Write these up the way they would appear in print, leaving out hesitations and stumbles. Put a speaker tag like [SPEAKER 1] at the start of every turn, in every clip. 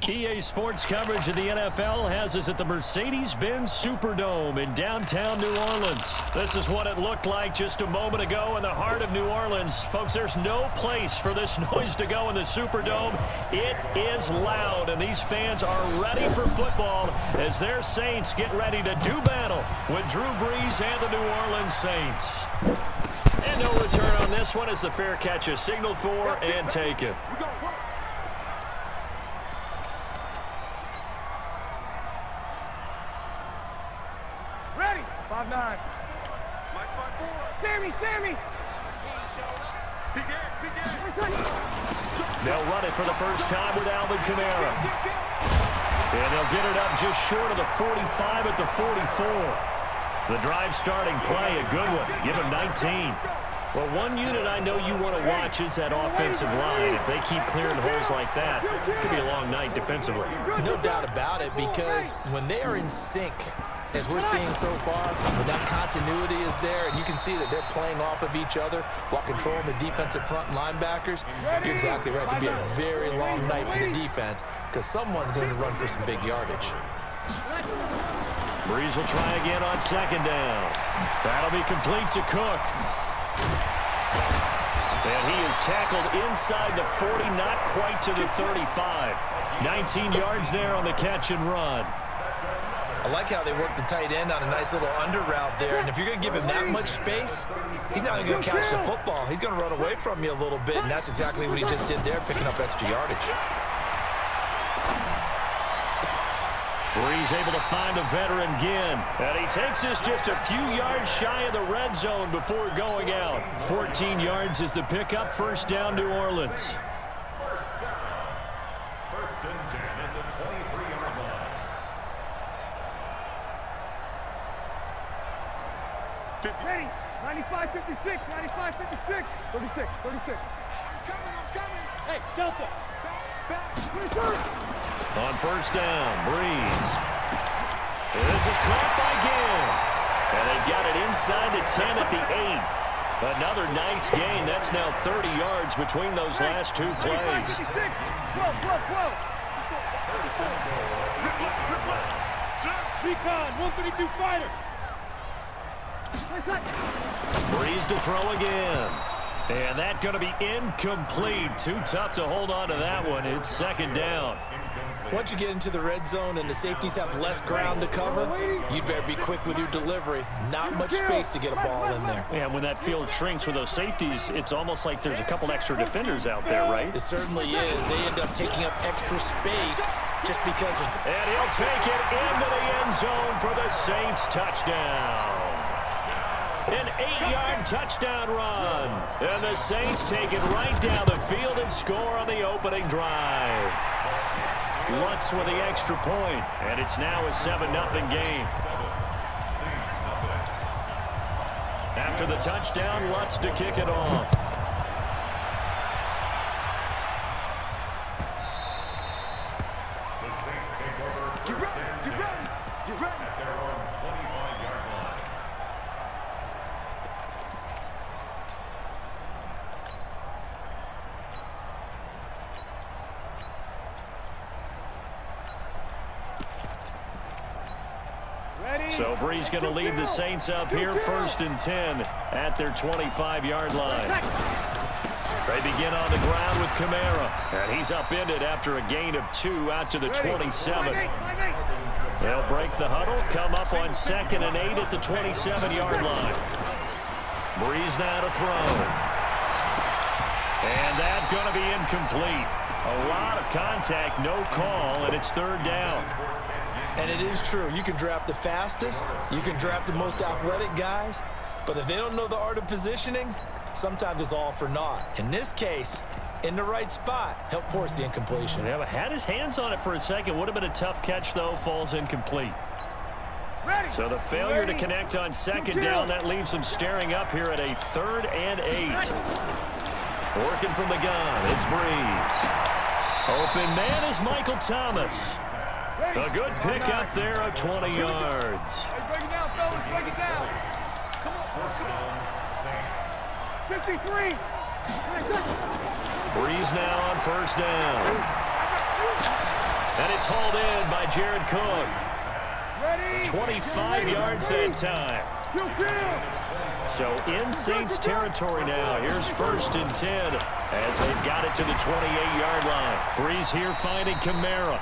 [SPEAKER 1] EA Sports coverage of the NFL has us at the Mercedes-Benz Superdome in downtown New Orleans. This is what it looked like just a moment ago in the heart of New Orleans. Folks, there's no place for this noise to go in the Superdome. It is loud, and these fans are ready for football as their Saints get ready to do battle with Drew Brees and the New Orleans Saints. And no return on this one as the fair catch is signaled for and taken.
[SPEAKER 2] Ready? 5-9. Sammy!
[SPEAKER 1] They'll run it for the first time with Alvin Kamara. And they'll get it up just short of the 45 at the 44. The drive starting play, a good one. Give him 19. Well, one unit I know you want to watch is that offensive line. If they keep clearing holes like that, it could be a long night defensively.
[SPEAKER 3] No doubt about it, because when they are in sync, as we're seeing so far, when that continuity is there, and you can see that they're playing off of each other while controlling the defensive front linebackers, you're exactly right. It could be a very long night for the defense because someone's going to run for some big yardage.
[SPEAKER 1] Brees will try again on second down. That'll be complete to Cook. And he is tackled inside the 40, not quite to the 35. 19 yards there on the catch and run.
[SPEAKER 3] I like how they work the tight end on a nice little under route there. And if you're going to give him that much space, he's not going to catch the football. He's going to run away from you a little bit, and that's exactly what he just did there, picking up extra yardage.
[SPEAKER 1] Brees able to find a veteran again. And he takes this just a few yards shy of the red zone before going out. 14 yards is the pickup. First down, New Orleans.
[SPEAKER 4] First and 10 at the 23-yard line.
[SPEAKER 2] 50. Ready? 95, 56, 95, 56. 36. I'm coming. Hey, Delta. Back.
[SPEAKER 1] On first down, Brees. This is caught by Gill. And they've got it inside the 10 at the 8. Another nice gain. That's now 30 yards between those last two plays.
[SPEAKER 2] 12. Recon, 132 fighter.
[SPEAKER 1] Brees to throw again. And that's going to be incomplete. Too tough to hold on to that one. It's second down.
[SPEAKER 3] Once you get into the red zone and the safeties have less ground to cover, you'd better be quick with your delivery. Not much space to get a ball in there.
[SPEAKER 1] And when that field shrinks with those safeties, it's almost like there's a couple extra defenders out there, right?
[SPEAKER 3] It certainly is. They end up taking up extra space just because.
[SPEAKER 1] And he'll take it into the end zone for the Saints touchdown. An 8-yard touchdown run. And the Saints take it right down the field and score on the opening drive. Lutz with the extra point, and it's now a 7-0 game. After the touchdown, Lutz to kick it off.
[SPEAKER 4] The Saints take over. Get ready. At their own 25-yard line.
[SPEAKER 1] So Brees going to lead the Saints up here, first and 10 at their 25-yard line. They begin on the ground with Kamara, and he's upended after a gain of 2 out to the 27. They'll break the huddle, come up on second and 8 at the 27-yard line. Brees now to throw. And that's going to be incomplete. A lot of contact, no call, and it's third down.
[SPEAKER 3] And it is true. You can draft the fastest. You can draft the most athletic guys. But if they don't know the art of positioning, sometimes it's all for naught. In this case, in the right spot, help force the incompletion.
[SPEAKER 1] Yeah, but had his hands on it for a second. Would have been a tough catch, though. Falls incomplete. So the failure to connect on second down, that leaves them staring up here at a 3rd and 8. Working from the gun, it's Brees. Open man is Michael Thomas. A good pickup there of 20 yards.
[SPEAKER 2] Break it down, fellas. Break it down. Come on.
[SPEAKER 4] First down, Saints.
[SPEAKER 2] 53.
[SPEAKER 1] Brees now on first down. And it's hauled in by Jared Cook.
[SPEAKER 2] Ready.
[SPEAKER 1] 25 yards that time. So in Saints territory now. Here's 1st and 10 as they've got it to the 28-yard line. Breeze here finding Kamara.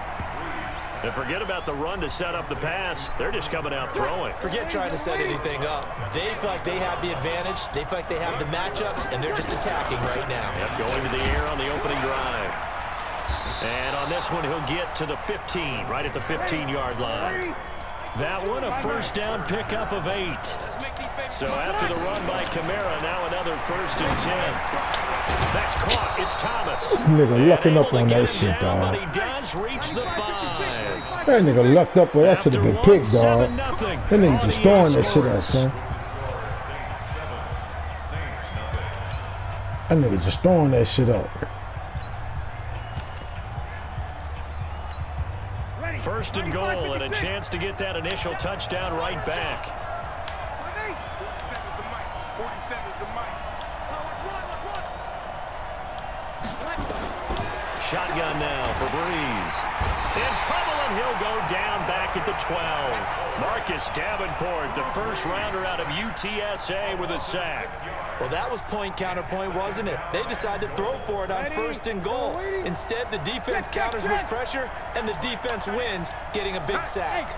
[SPEAKER 1] And forget about the run to set up the pass. They're just coming out throwing.
[SPEAKER 3] Forget trying to set anything up. They feel like they have the advantage. They feel like they have the matchups, and they're just attacking right now.
[SPEAKER 1] Yep, going to the air on the opening drive. And on this one, he'll get to the 15, right at the 15-yard line. That one, a 1st down pickup of 8. So after the run by Kamara, now another 1st and 10. That's caught. It's Thomas.
[SPEAKER 5] This nigga lucking up on that shit,
[SPEAKER 1] down,
[SPEAKER 5] dog.
[SPEAKER 1] but he does reach the 5.
[SPEAKER 5] That nigga lucked up where that should have been picked, dog. That nigga just throwing that shit out, son. That nigga just throwing that shit up.
[SPEAKER 1] 1st and goal and a chance to get that initial touchdown right back.
[SPEAKER 4] 47 is the mic.
[SPEAKER 1] Shotgun now for Breeze. In trouble, and he'll go down back at the 12. Marcus Davenport, the 1st rounder out of UTSA with a sack.
[SPEAKER 3] Well, that was point counterpoint, wasn't it? They decided to throw for it on 1st and goal. Instead, the defense counters with pressure, and the defense wins, getting a big sack.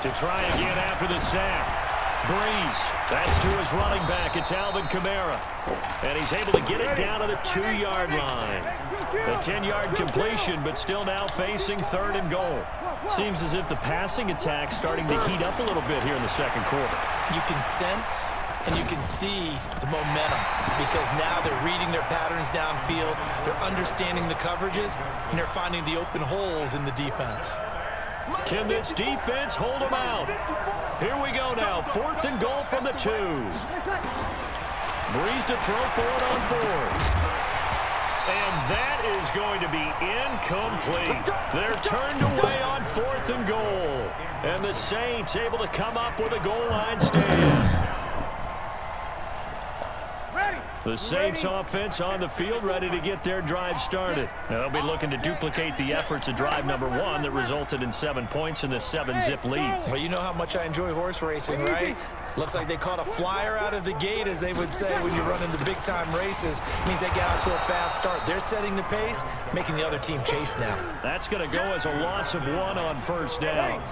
[SPEAKER 1] To try again after the sack. Breeze, that's to his running back. It's Alvin Kamara. And he's able to get it down to the 2-yard line. A 10-yard completion, but still now facing 3rd and goal. Seems as if the passing attack's starting to heat up a little bit here in the 2nd quarter.
[SPEAKER 3] You can sense and you can see the momentum because now they're reading their patterns downfield, they're understanding the coverages, and they're finding the open holes in the defense.
[SPEAKER 1] Can this defense hold them out? Here we go now. 4th and goal from the 2. Breeze to throw for it on 4th. And that is going to be incomplete. They're turned away on 4th and goal. And the Saints able to come up with a goal line stand. The Saints offense on the field ready to get their drive started. Now they'll be looking to duplicate the efforts of drive number 1 that resulted in 7 points in the 7-zip lead.
[SPEAKER 3] Well, you know how much I enjoy horse racing, right? Looks like they caught a flyer out of the gate, as they would say when you're running the big-time races. It means they get out to a fast start. They're setting the pace, making the other team chase now.
[SPEAKER 1] That's going to go as a loss of 1 on 1st down.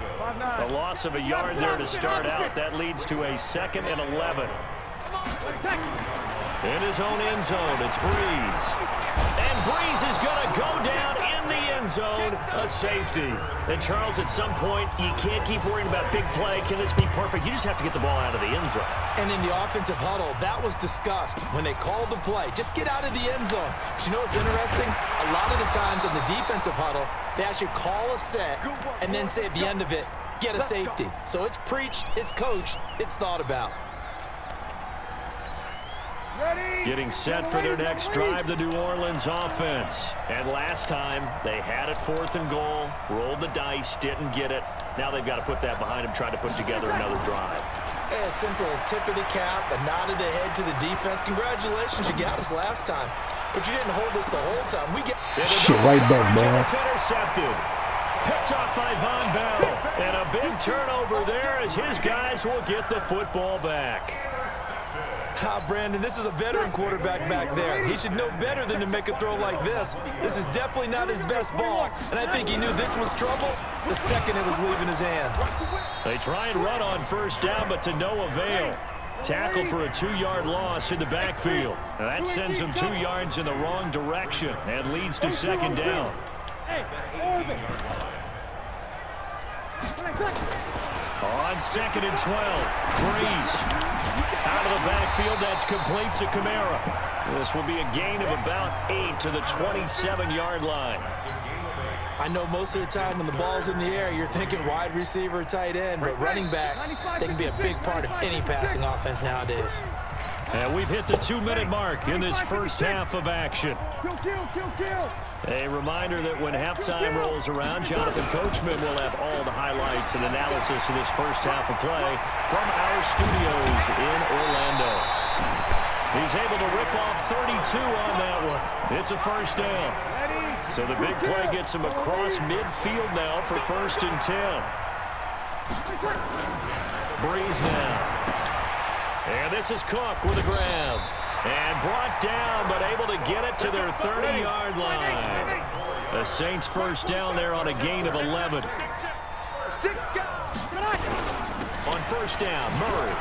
[SPEAKER 1] A loss of a yard there to start out. That leads to a 2nd and 11. In his own end zone, it's Breeze. And Breeze is going to go down in the end zone, a safety. And Charles, at some point, you can't keep worrying about big play. Can this be perfect? You just have to get the ball out of the end zone.
[SPEAKER 3] And in the offensive huddle, that was discussed when they called the play. Just get out of the end zone. But you know what's interesting? A lot of the times in the defensive huddle, they actually call a set and then say at the end of it, get a safety. So it's preached, it's coached, it's thought about.
[SPEAKER 1] Getting set for their next drive, the New Orleans offense. And last time, they had it 4th and goal, rolled the dice, didn't get it. Now they've got to put that behind them, try to put together another drive.
[SPEAKER 3] Hey, a simple tip of the cap, a nod of the head to the defense. Congratulations, you got us last time. But you didn't hold us the whole time. We get
[SPEAKER 5] shit right back, man.
[SPEAKER 1] It's intercepted. Picked off by Von Bell. And a big turnover there as his guys will get the football back.
[SPEAKER 3] Brandon, this is a veteran quarterback back there. He should know better than to make a throw like this. This is definitely not his best ball, and I think he knew this was trouble the second it was leaving his hand.
[SPEAKER 1] They try and run on 1st down, but to no avail. Tackled for a 2-yard loss in the backfield. Now that sends him 2 yards in the wrong direction and leads to 2nd down. On 2nd and 12, Breeze. Out of the backfield, that's complete to Kamara. This will be a gain of about 8 to the 27-yard line.
[SPEAKER 3] I know most of the time when the ball's in the air, you're thinking wide receiver, tight end, but running backs, they can be a big part of any passing offense nowadays.
[SPEAKER 1] And we've hit the 2-minute mark in this first half of action. A reminder that when halftime rolls around, Jonathan Coachman will have all the highlights and analysis of this first half of play from our studios in Orlando. He's able to rip off 32 on that one. It's a 1st down. So the big play gets him across midfield now for 1st and 10. Breeze now. And this is Cook with a grab. And brought down, but able to get it to their 30-yard line. The Saints first down there on a gain of 11. On first down, Murray.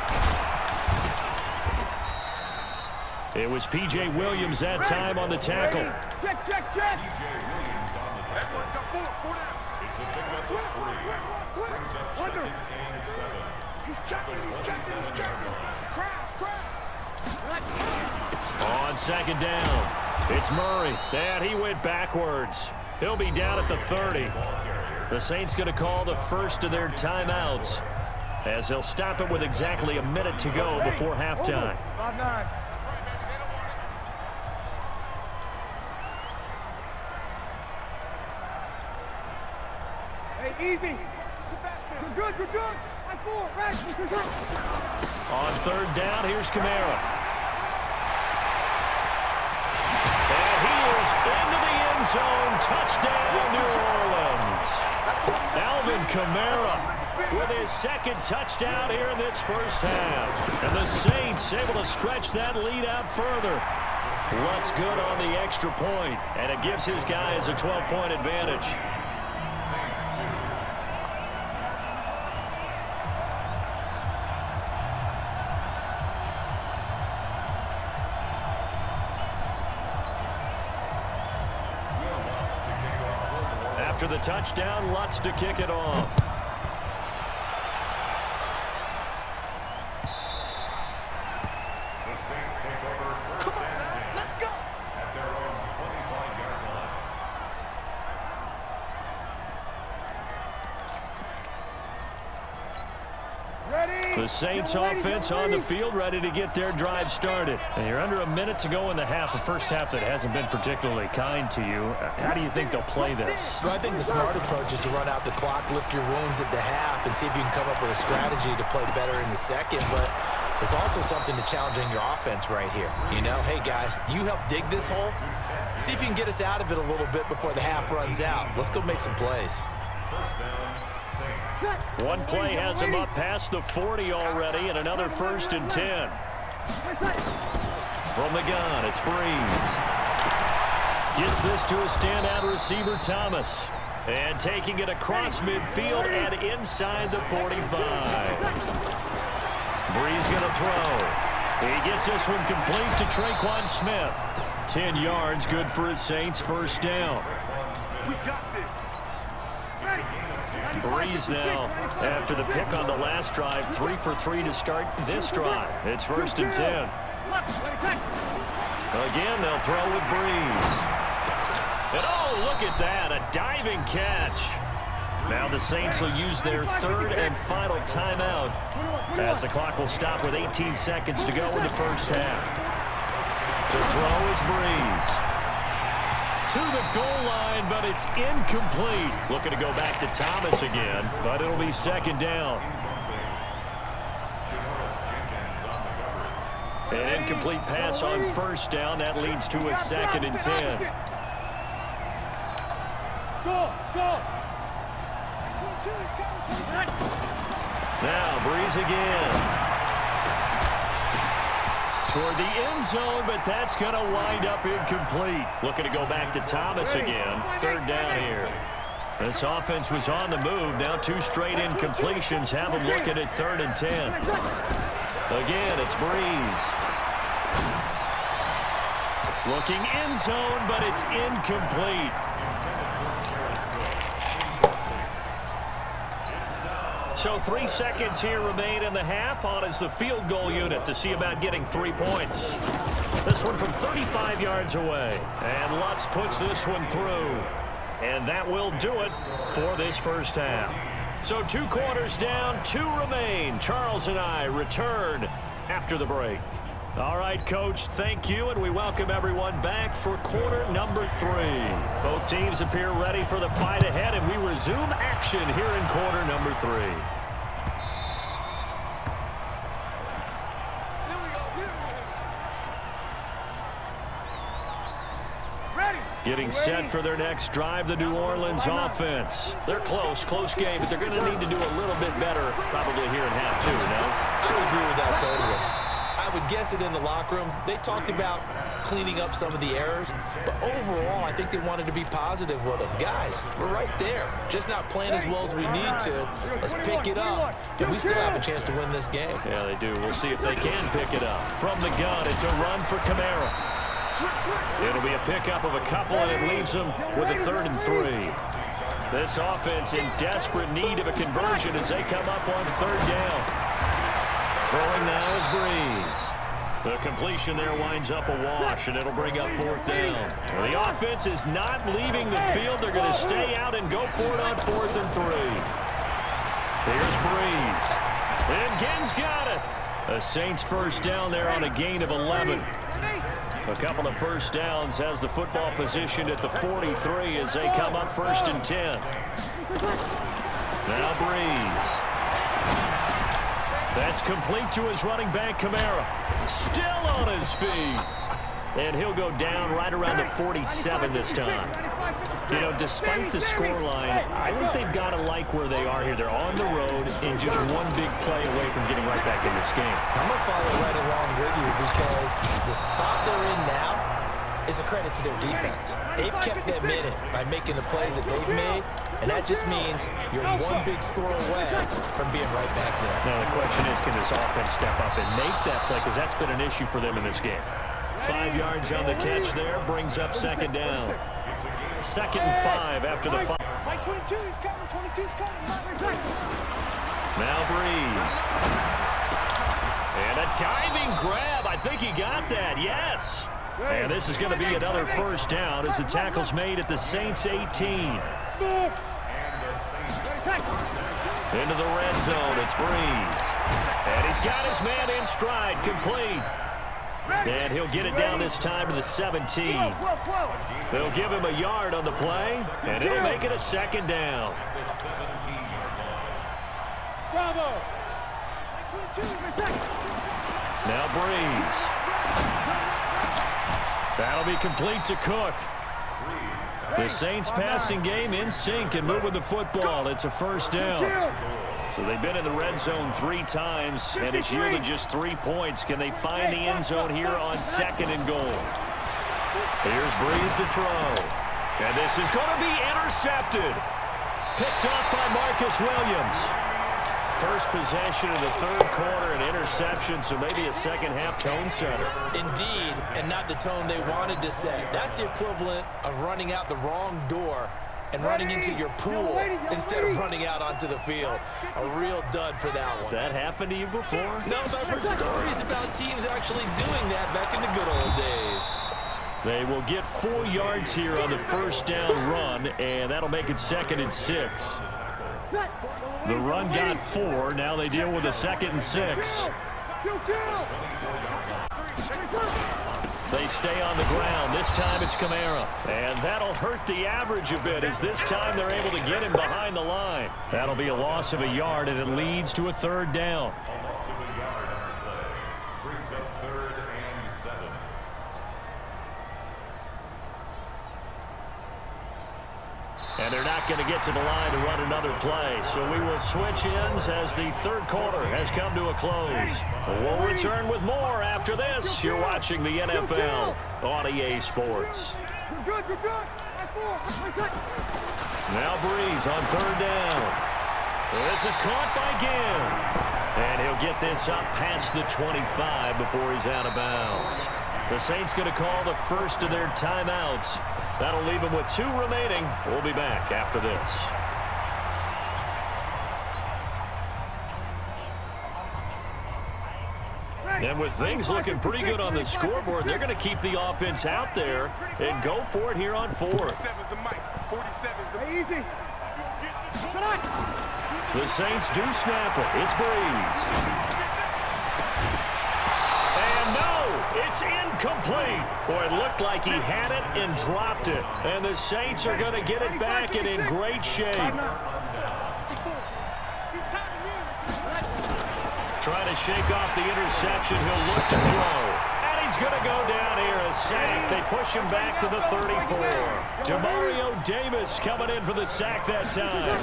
[SPEAKER 1] It was P.J. Williams that time on the tackle.
[SPEAKER 2] Check. He's checking. Crash.
[SPEAKER 1] On second down, it's Murray. And he went backwards. He'll be down at the 30. The Saints going to call the first of their timeouts as they'll stop it with exactly a minute to go before halftime.
[SPEAKER 2] 5-9. Hey, easy. We're good. High forward, right.
[SPEAKER 1] On third down, here's Kamara. And he is into the end zone. Touchdown, New Orleans. Alvin Kamara with his second touchdown here in this first half. And the Saints able to stretch that lead out further. Lutz good on the extra point, and it gives his guys a 12-point advantage. After the touchdown, Lutz to kick it off.
[SPEAKER 4] The Saints take over first and 10. Let's go. At their own 25-yard line.
[SPEAKER 2] Ready.
[SPEAKER 1] The Saints offense on the field, ready to get their drive started. And you're under a minute to go in the half, a first half that hasn't been particularly kind to you. How do you think they'll play this?
[SPEAKER 3] Well, I think the smart approach is to run out the clock, lick your wounds at the half, and see if you can come up with a strategy to play better in the second. But there's also something to challenging your offense right here. You know, hey, guys, you help dig this hole. See if you can get us out of it a little bit before the half runs out. Let's go make some plays.
[SPEAKER 4] First down, Saints.
[SPEAKER 1] One play has him up past the 40 already, and another 1st and 10. From the gun, it's Breeze. Gets this to a standout receiver, Thomas. And taking it across midfield and inside the 45. Breeze going to throw. He gets this one complete to Traquan Smith. 10 yards, good for his Saints first down.
[SPEAKER 4] We got this.
[SPEAKER 1] Breeze now, after the pick on the last drive, 3 for 3 to start this drive. It's 1st and 10. Again, they'll throw with Breeze. And oh, look at that, a diving catch. Now the Saints will use their third and final timeout as the clock will stop with 18 seconds to go in the first half. To throw is Breeze. To the goal line, but it's incomplete. Looking to go back to Thomas again, but it'll be 2nd down. An incomplete pass on 1st down. That leads to a 2nd and 10.
[SPEAKER 2] Go.
[SPEAKER 1] Now Breeze again. Toward the end zone, but that's going to wind up incomplete. Looking to go back to Thomas again. 3rd down here. This offense was on the move. Now 2 straight incompletions have them looking at 3rd and 10. Again, it's Breeze. Looking end zone, but it's incomplete. So 3 seconds here remain in the half. On is the field goal unit to see about getting 3 points. This one from 35 yards away. And Lutz puts this one through. And that will do it for this first half. So 2 quarters down, 2 remain. Charles and I return after the break. All right, Coach, thank you, and we welcome everyone back for quarter number 3. Both teams appear ready for the fight ahead, and we resume action here in quarter number 3. Getting set for their next drive, the New Orleans offense. They're close game, but they're going to need to do a little bit better probably here in half two, no?
[SPEAKER 3] I would agree with that totally. I would guess it in the locker room. They talked about cleaning up some of the errors, but overall, I think they wanted to be positive with them. Guys, we're right there. Just not playing as well as we need to. Let's pick it up, and we still have a chance to win this game.
[SPEAKER 1] Yeah, they do. We'll see if they can pick it up. From the gun, it's a run for Kamara. It'll be a pickup of a couple, and it leaves them with a 3rd and 3. This offense in desperate need of a conversion as they come up on 3rd down. Throwing now is Breeze. The completion there winds up a wash, and it'll bring up 4th down. Well, the offense is not leaving the field. They're going to stay out and go for it on 4th and 3. Here's Breeze. And Ginn's got it. The Saints first down there on a gain of 11. A couple of first downs has the football positioned at the 43 as they come up 1st and 10. Now Breeze. That's complete to his running back, Kamara. Still on his feet. And he'll go down right around the 47 this time. You know, despite the scoreline, I think they've got to like where they are here. They're on the road and just one big play away from getting right back in this game.
[SPEAKER 3] I'm going to follow right along with you because the spot they're in now is a credit to their defense. They've kept them in it by making the plays that they've made, and that just means you're one big score away from being right back there.
[SPEAKER 1] Now the question is, can this offense step up and make that play? Because that's been an issue for them in this game. 5 yards on the catch there, brings up 2nd down. 2nd and 5 after the 5.
[SPEAKER 2] Right 22, he's coming, 22's coming.
[SPEAKER 1] Now Breeze. And a diving grab. I think he got that, yes. And this is going to be another first down as the tackle's made at the Saints 18. Into the red zone, it's Breeze. And he's got his man in stride, complete. And he'll get it down this time to the 17. They'll give him a yard on the play, and it'll make it a 2nd down.
[SPEAKER 2] Bravo.
[SPEAKER 1] Now Breeze. That'll be complete to Cook. The Saints passing game in sync and moving the football. It's a first down. So they've been in the red zone 3 times, and it's yielded just 3 points. Can they find the end zone here on 2nd and goal? Here's Breeze to throw. And this is going to be intercepted. Picked up by Marcus Williams. First possession of the 3rd quarter, an interception, so maybe a second-half tone setter.
[SPEAKER 3] Indeed, and not the tone they wanted to set. That's the equivalent of running out the wrong door and running into your pool instead of running out onto the field. A real dud for that one.
[SPEAKER 1] Has that happened to you before?
[SPEAKER 3] No, but I've heard stories about teams actually doing that back in the good old days.
[SPEAKER 1] They will get 4 yards here on the first down run, and that'll make it 2nd and 6. The run got 4. Now they deal with a 2nd and 6. They stay on the ground. This time it's Kamara. And that'll hurt the average a bit as this time they're able to get him behind the line. That'll be a loss of a yard, and it leads to a 3rd down.
[SPEAKER 4] Brings up 3rd and 7.
[SPEAKER 1] And they're not going to get to the line to run another play. So we will switch ends as the 3rd quarter has come to a close. We'll return with more after this. You're watching the NFL on EA Sports.
[SPEAKER 2] You're good.
[SPEAKER 1] Now Breeze on 3rd down. This is caught by Ginn. And he'll get this up past the 25 before he's out of bounds. The Saints going to call the first of their timeouts. That'll leave them with 2 remaining. We'll be back after this. And with things looking pretty good on the scoreboard, they're going to keep the offense out there and go for it here on 4th.
[SPEAKER 2] 47's the mic. 47's the easy.
[SPEAKER 1] The Saints do snap it. It's Breeze. It's incomplete. Boy, it looked like he had it and dropped it. And the Saints are going to get it back and in great shape. Trying to shake off the interception. He'll look to throw. And he's going to go down here, a sack. They push him back to the 34. Demario Davis coming in for the sack that time.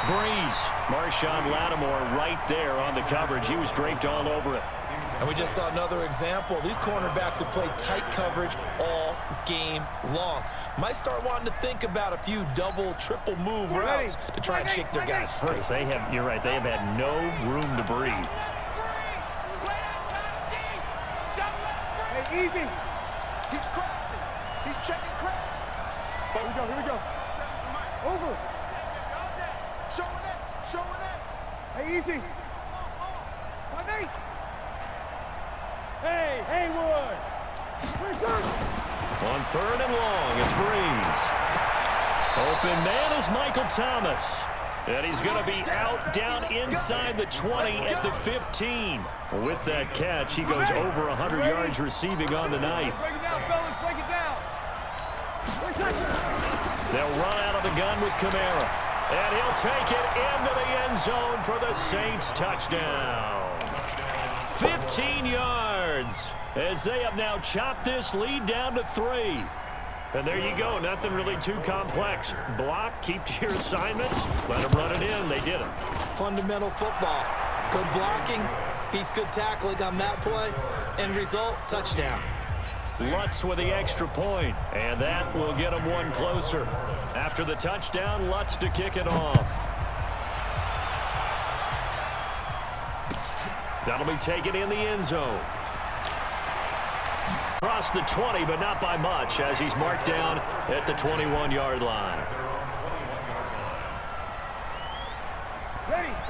[SPEAKER 1] Breeze. Marshawn Lattimore right there on the coverage. He was draped all over it.
[SPEAKER 3] And we just saw another example. These cornerbacks have played tight coverage all game long. Might start wanting to think about a few double, triple move routes to try and shake their guys free.
[SPEAKER 1] They have, you're right, they have had no room to breathe.
[SPEAKER 2] Hey, easy. He's crossing. He's checking crack. Here we go, here we go. Over. Showing it, showing it. Hey, easy. My mate. Hey, Haywood.
[SPEAKER 1] On 3rd and long, it's Breeze. Open man is Michael Thomas. And he's going to be out down inside the 20 at the 15. With that catch, he goes over 100 yards receiving on the night.
[SPEAKER 2] Break it down, fellas, break it down.
[SPEAKER 1] They'll run out of the gun with Kamara. And he'll take it into the end zone for the Saints touchdown. 15 yards as they have now chopped this lead down to 3. And there you go. Nothing really too complex. Block, keep to your assignments, let them run it in. They did it.
[SPEAKER 3] Fundamental football. Good blocking beats good tackling on that play. End result, touchdown.
[SPEAKER 1] Lutz with the extra point, and that will get them one closer. After the touchdown, Lutz to kick it off. That'll be taken in the end zone. Across the 20, but not by much, as he's marked down at the 21-yard line.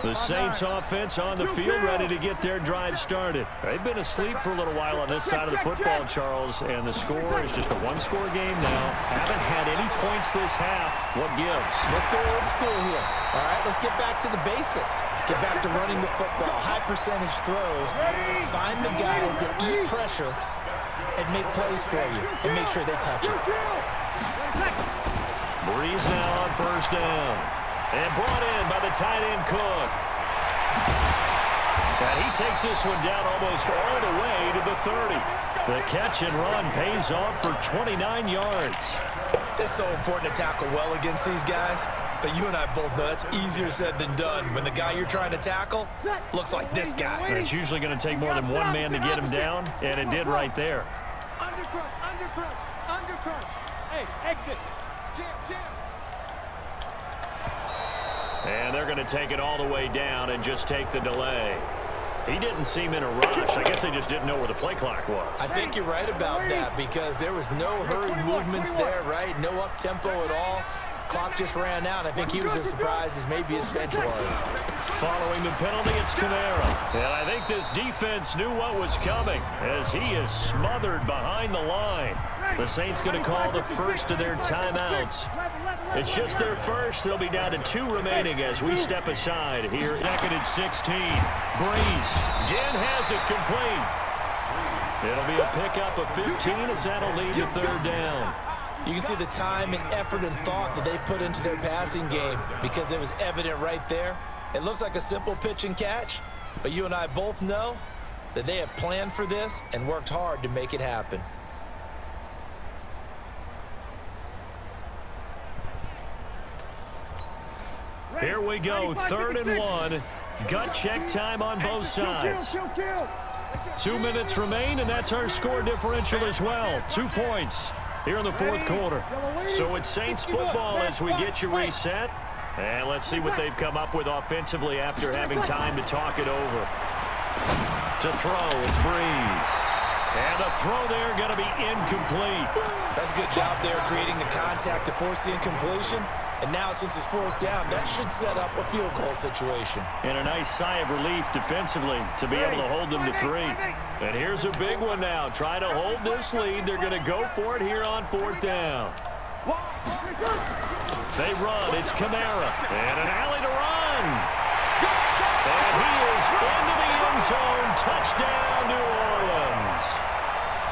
[SPEAKER 1] The Saints offense on the field, ready to get their drive started. They've been asleep for a little while on this side of the football, Charles, and the score is just a one-score game now. Haven't had any points this half. What gives?
[SPEAKER 3] Let's go old school here. All right, let's get back to the basics. Get back to running the football, high percentage throws. Find the guys that eat pressure and make plays for you and make sure they touch it.
[SPEAKER 1] Breeze now on 1st down. And brought in by the tight end Cook. And he takes this one down almost all the way to the 30. The catch and run pays off for 29 yards.
[SPEAKER 3] It's so important to tackle well against these guys. But you and I both know that's easier said than done when the guy you're trying to tackle looks like this guy.
[SPEAKER 1] And it's usually going to take more than one man to get him down, and it did right there.
[SPEAKER 2] Undercrush, undercrush, undercrush. Hey, exit. Jam, jam.
[SPEAKER 1] And they're going to take it all the way down and just take the delay. He didn't seem in a rush. I guess they just didn't know where the play clock was.
[SPEAKER 3] I think you're right about that because there was no hurried movements there, right? No up-tempo at all. Clock just ran out. I think he was as surprised as maybe his bench was.
[SPEAKER 1] Following the penalty, it's Kamara. And I think this defense knew what was coming as he is smothered behind the line. The Saints going to call the first of their timeouts. It's just their first. They'll be down to 2 remaining as we step aside here. Second and 16. Breeze again has it complete. It'll be a pickup of 15 as that'll lead to 3rd down.
[SPEAKER 3] You can see the time and effort and thought that they put into their passing game because it was evident right there. It looks like a simple pitch and catch, but you and I both know that they have planned for this and worked hard to make it happen.
[SPEAKER 1] Here we go, 3rd and 1. Gut check time on both sides. 2 minutes remain, and that's our score differential as well. 2 points here in the 4th quarter. So it's Saints football as we get you reset. And let's see what they've come up with offensively after having time to talk it over. To throw, it's Breeze. And the throw there going to be incomplete.
[SPEAKER 3] That's a good job there creating the contact to force the incompletion. And now since it's 4th down, that should set up a field goal situation.
[SPEAKER 1] And a nice sigh of relief defensively to be able to hold them to 3. And here's a big one now. Trying to hold this lead. They're going to go for it here on 4th down. They run. It's Kamara. And an alley to run. And he is into the end zone. Touchdown, New Orleans.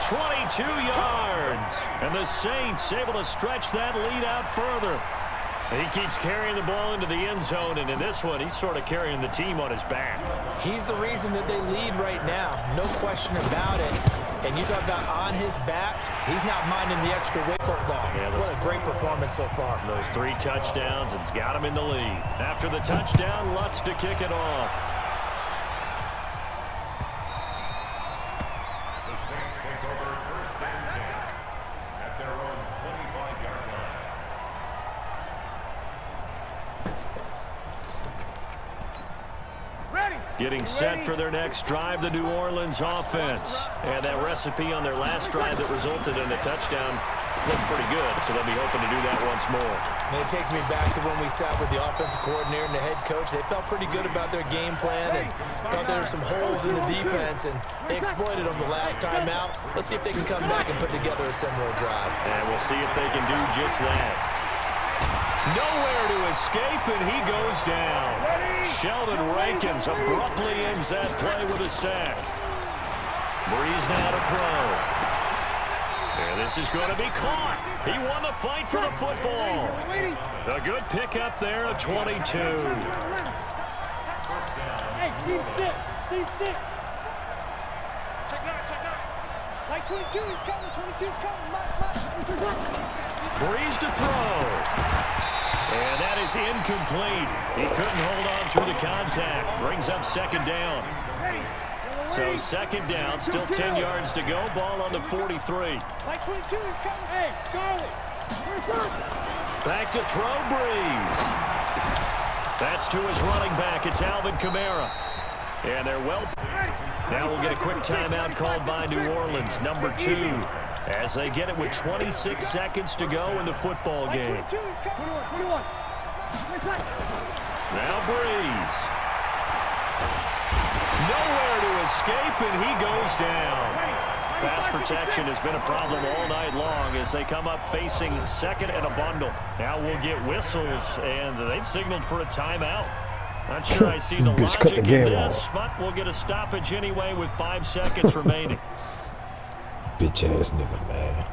[SPEAKER 1] 22 yards. And the Saints able to stretch that lead out further. He keeps carrying the ball into the end zone, and in this one, he's sort of carrying the team on his back.
[SPEAKER 3] He's the reason that they lead right now, no question about it. And you talk about on his back, he's not minding the extra weight football.
[SPEAKER 1] Yeah,
[SPEAKER 3] what a great performance so far.
[SPEAKER 1] Those 3 touchdowns, it's got him in the lead. After the touchdown, Lutz to kick it off.
[SPEAKER 4] The Saints take over first and 10 at their own 25-yard line.
[SPEAKER 1] Getting set for their next drive, the New Orleans offense. And that recipe on their last drive that resulted in a touchdown looked pretty good, so they'll be hoping to do that once more.
[SPEAKER 3] And it takes me back to when we sat with the offensive coordinator and the head coach. They felt pretty good about their game plan and thought there were some holes in the defense, and they exploited them the last time out. Let's see if they can come back and put together a similar drive.
[SPEAKER 1] And we'll see if they can do just that. Nowhere to escape, and he goes down. Sheldon Rankins abruptly ends that play with a sack. Breeze now to throw. And this is going to be caught. He won the fight for the football. A good pickup there at 22.
[SPEAKER 2] Hey, Steve 6. Steve 6. Check 9, check 9. Like 22 is coming, 22 is coming.
[SPEAKER 1] Breeze to throw. And that is incomplete. He couldn't hold on through the contact. Brings up second down. So second down, still 10 yards to go. Ball on the 43.
[SPEAKER 2] Like 22 is coming. Hey, Charlie.
[SPEAKER 1] Back to throw, Breeze. That's to his running back. It's Alvin Kamara. And they're well. Now we'll get a quick timeout called by New Orleans, number 2, as they get it with 26 seconds to go in the football game. Now Breeze. Nowhere to escape, and he goes down. Pass protection has been a problem all night long as they come up facing second and a bundle. Now we'll get whistles, and they've signaled for a timeout. Not sure I see the logic in this, but we'll get a stoppage anyway with 5 seconds remaining.
[SPEAKER 5] Bitch ass nigga, man.